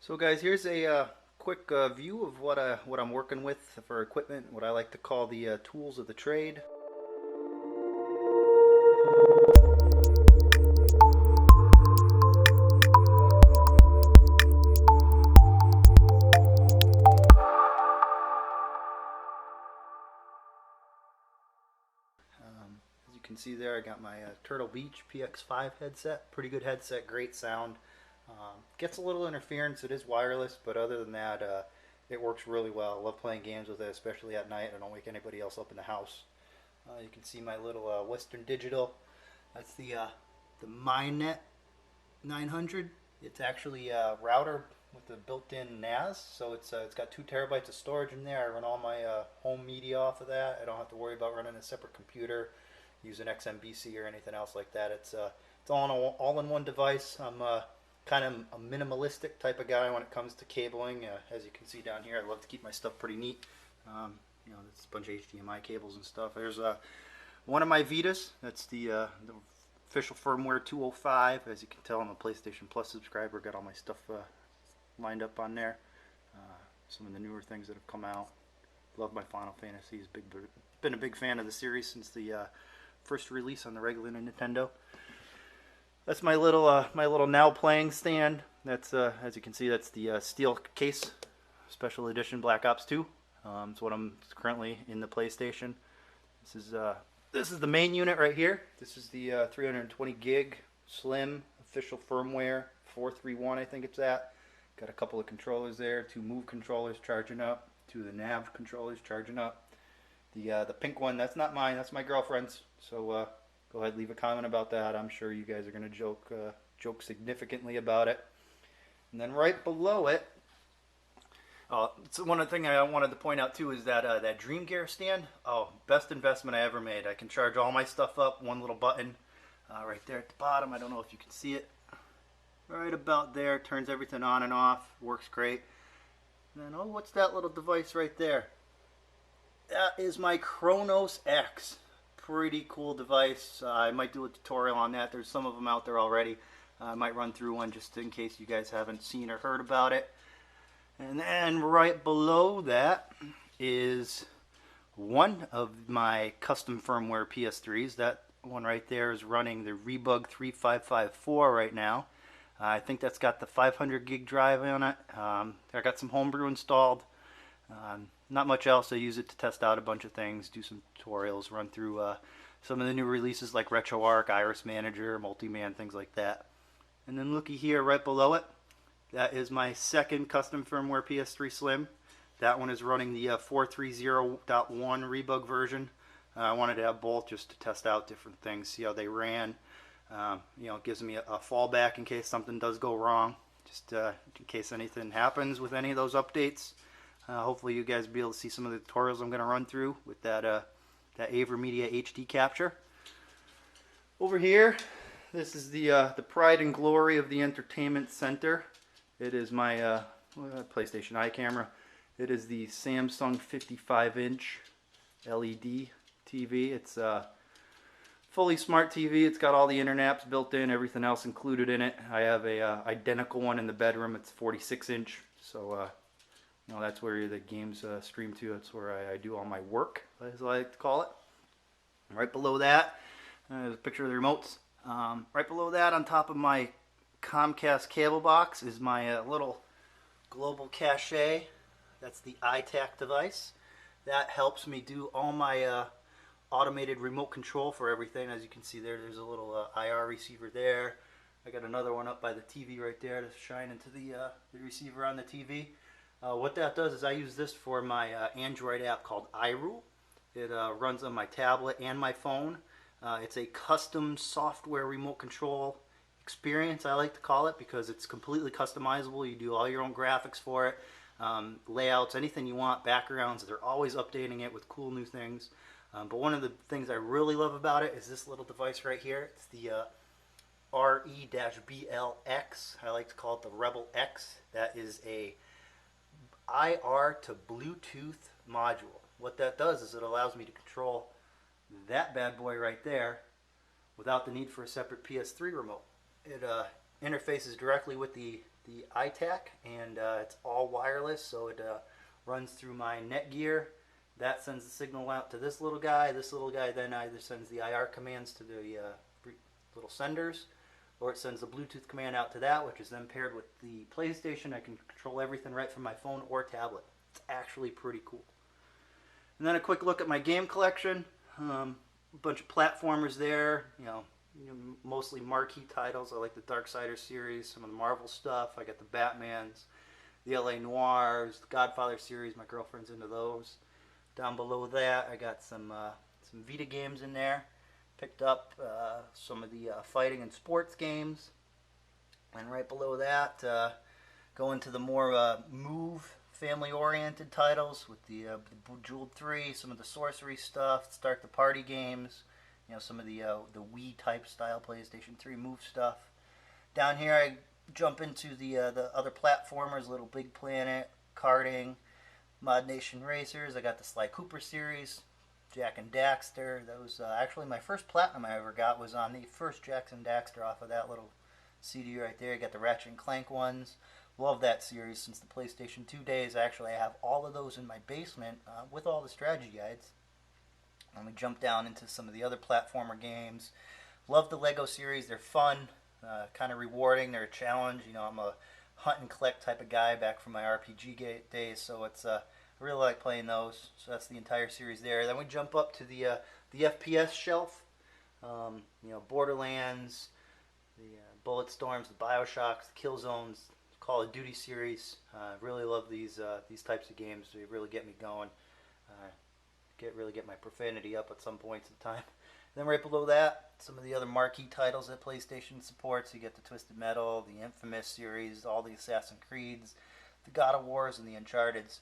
So guys, here's a quick view of what I'm working with for equipment, what I like to call the tools of the trade. As you can see there, I got my Turtle Beach PX5 headset. Pretty good headset, great sound. Gets a little interference, it is wireless, but other than that, it works really well. I love playing games with it, especially at night. I don't wake anybody else up in the house. You can see my little Western Digital. That's the MyNet 900. It's actually a router with a built-in NAS, so it's got 2 terabytes of storage in there. I run all my home media off of that. I don't have to worry about running a separate computer, using XMBC or anything else like that. It's all in one device. I'm kind of a minimalistic type of guy when it comes to cabling. As you can see down here, I love to keep my stuff pretty neat. It's a bunch of HDMI cables and stuff. There's one of my Vitas. That's the official firmware 205. As you can tell, I'm a PlayStation Plus subscriber. Got all my stuff lined up on there. Some of the newer things that have come out. Love my Final Fantasies. Been a big fan of the series since the first release on the regular Nintendo. That's my little now playing stand. That's as you can see, that's the steel case, special edition Black Ops 2. It's what I'm currently in the PlayStation. This is the main unit right here. This is the 320 gig slim official firmware 431, I think it's at. Got a couple of controllers there, 2 move controllers charging up, 2 of the nav controllers charging up. The pink one, that's not mine, that's my girlfriend's. So go ahead, leave a comment about that. I'm sure you guys are gonna joke significantly about it. And then right below it, so one of the things I wanted to point out too is that Dream Gear stand. Oh, best investment I ever made. I can charge all my stuff up, one little button right there at the bottom. I don't know if you can see it. Right about there, turns everything on and off, works great. And then, oh, what's that little device right there? That is my Chronos X. Pretty cool device. I might do a tutorial on that. There's some of them out there already. I might run through one just in case you guys haven't seen or heard about it. And then right below that is one of my custom firmware PS3s. That one right there is running the Rebug 3554 right now. I think that's got the 500 gig drive on it. I got some homebrew installed. Not much else. I use it to test out a bunch of things, do some tutorials, run through some of the new releases like RetroArch, Iris Manager, Multiman, things like that. And then looky here right below it. That is my second custom firmware PS3 Slim. That one is running the 430.1 Rebug version. I wanted to have both just to test out different things, see how they ran. It gives me a fallback in case something does go wrong, just in case anything happens with any of those updates. Hopefully you guys will be able to see some of the tutorials I'm going to run through with that AverMedia HD capture. Over here, this is the pride and glory of the entertainment center. It is my PlayStation Eye camera. It is the Samsung 55-inch LED TV. It's fully smart TV. It's got all the internet apps built in, everything else included in it. I have a identical one in the bedroom. It's 46-inch, so that's where the games stream to. That's where I do all my work, as I like to call it. Right below that, there's a picture of the remotes. Right below that, on top of my Comcast cable box, is my little Global Cache. That's the iTac device. That helps me do all my automated remote control for everything. As you can see there's a little IR receiver there. I got another one up by the TV right there to shine into the receiver on the TV. What that does is I use this for my Android app called iRule. It runs on my tablet and my phone. It's a custom software remote control experience, I like to call it, because it's completely customizable. You do all your own graphics for it, layouts, anything you want, backgrounds. They're always updating it with cool new things. But one of the things I really love about it is this little device right here. It's the RE-BLX. I like to call it the Rebel X. That is a IR to Bluetooth module. What that does is it allows me to control that bad boy right there without the need for a separate PS3 remote. It interfaces directly with the iTac, and it's all wireless, so it runs through my Netgear. That sends the signal out to this little guy. This little guy then either sends the IR commands to the little senders, or it sends the Bluetooth command out to that, which is then paired with the PlayStation. I can control everything right from my phone or tablet. It's actually pretty cool. And then a quick look at my game collection. A bunch of platformers there, mostly marquee titles. I like the Darksiders series, some of the Marvel stuff. I got the Batmans, the LA Noirs, the Godfather series. My girlfriend's into those. Down below that, I got some Vita games in there. Picked up some of the fighting and sports games. And right below that, go into the more Move family-oriented titles with the Bejeweled 3, some of the sorcery stuff, start the party games, some of the Wii type style PlayStation 3 Move stuff. Down here I jump into the other platformers, Little Big Planet, karting, Mod Nation Racers. I got the Sly Cooper series, Jak and Daxter. That was actually my first platinum I ever got was on the first Jak and Daxter off of that little CD right there. I got the Ratchet and Clank ones. Love that series since the PlayStation 2 days. Actually, I have all of those in my basement with all the strategy guides. And we jump down into some of the other platformer games. Love the Lego series. They're fun, kind of rewarding. They're a challenge. I'm a hunt and collect type of guy back from my RPG days, so it's I really like playing those. So that's the entire series there. Then we jump up to the FPS shelf. Borderlands, the Bulletstorms, the Bioshocks, the Killzones, Call of Duty series. Really love these types of games. They really get me going. Really get my profanity up at some points in time. And then right below that, some of the other marquee titles that PlayStation supports. You get the Twisted Metal, the Infamous series, all the Assassin's Creeds, the God of Wars, and the Uncharted's.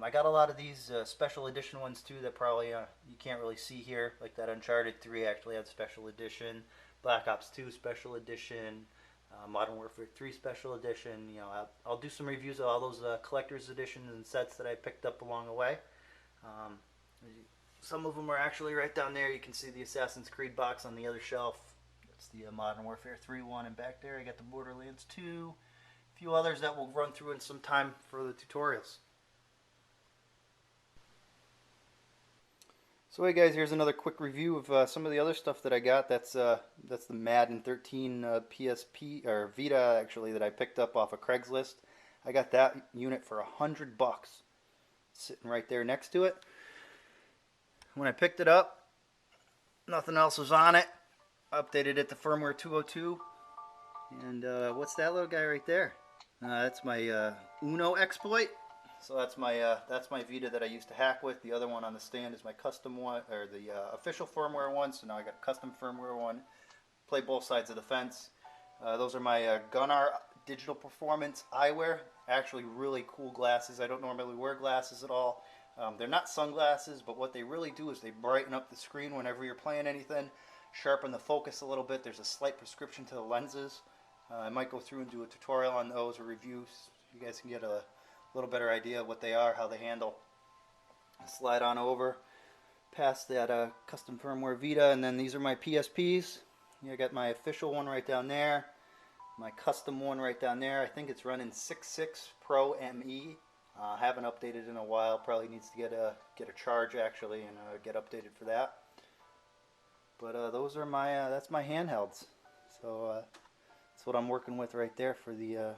I got a lot of these special edition ones too that probably you can't really see here, like that Uncharted 3 actually had special edition, Black Ops 2 special edition, Modern Warfare 3 special edition. I'll do some reviews of all those collector's editions and sets that I picked up along the way. Some of them are actually right down there. You can see the Assassin's Creed box on the other shelf. That's the Modern Warfare 3 one, and back there I got the Borderlands 2. A few others that we'll run through in some time for the tutorials. So hey guys, here's another quick review of some of the other stuff that I got. That's the Madden 13 PSP or Vita actually that I picked up off of Craigslist. I got that unit for $100, sitting right there next to it. When I picked it up, nothing else was on it. Updated it to firmware 202. And what's that little guy right there? That's my Uno exploit. So that's my Vita that I used to hack with. The other one on the stand is my custom one, or the official firmware one. So now I got a custom firmware one. Play both sides of the fence. Those are my Gunnar Digital Performance eyewear. Actually, really cool glasses. I don't normally wear glasses at all. They're not sunglasses, but what they really do is they brighten up the screen whenever you're playing anything, sharpen the focus a little bit. There's a slight prescription to the lenses. I might go through and do a tutorial on those or reviews. You guys can get a little better idea of what they are, how they handle. Slide on over past that custom firmware Vita, and then these are my PSPs. I got my official one right down there, my custom one right down there. I think it's running 6.6 Pro ME. Haven't updated in a while. Probably needs to get a charge actually and get updated for that. But those are my that's my handhelds. So that's what I'm working with right there for the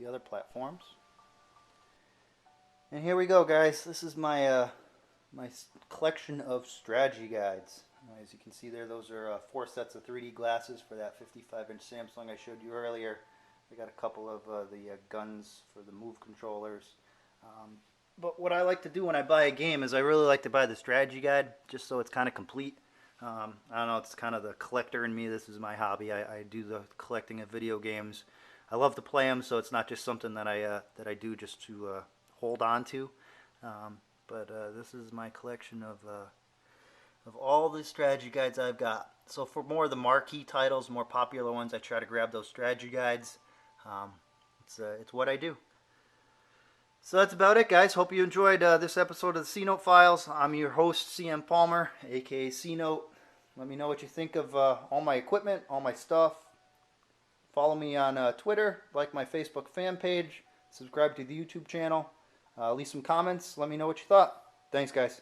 other platforms. And here we go, guys. This is my my collection of strategy guides. As you can see there, those are 4 sets of 3D glasses for that 55-inch Samsung I showed you earlier. I got a couple of the guns for the Move controllers. But what I like to do when I buy a game is I really like to buy the strategy guide just so it's kind of complete. I don't know, it's kind of the collector in me. This is my hobby. I do the collecting of video games. I love to play them, so it's not just something that I do just to hold on to. But this is my collection of all the strategy guides I've got. So for more of the marquee titles, more popular ones, I try to grab those strategy guides. It's what I do. So that's about it, guys. Hope you enjoyed this episode of the C-Note Files. I'm your host, CM Palmer, aka C-Note. Let me know what you think of all my equipment, all my stuff. Follow me on Twitter, like my Facebook fan page, subscribe to the YouTube channel, leave some comments, let me know what you thought. Thanks, guys.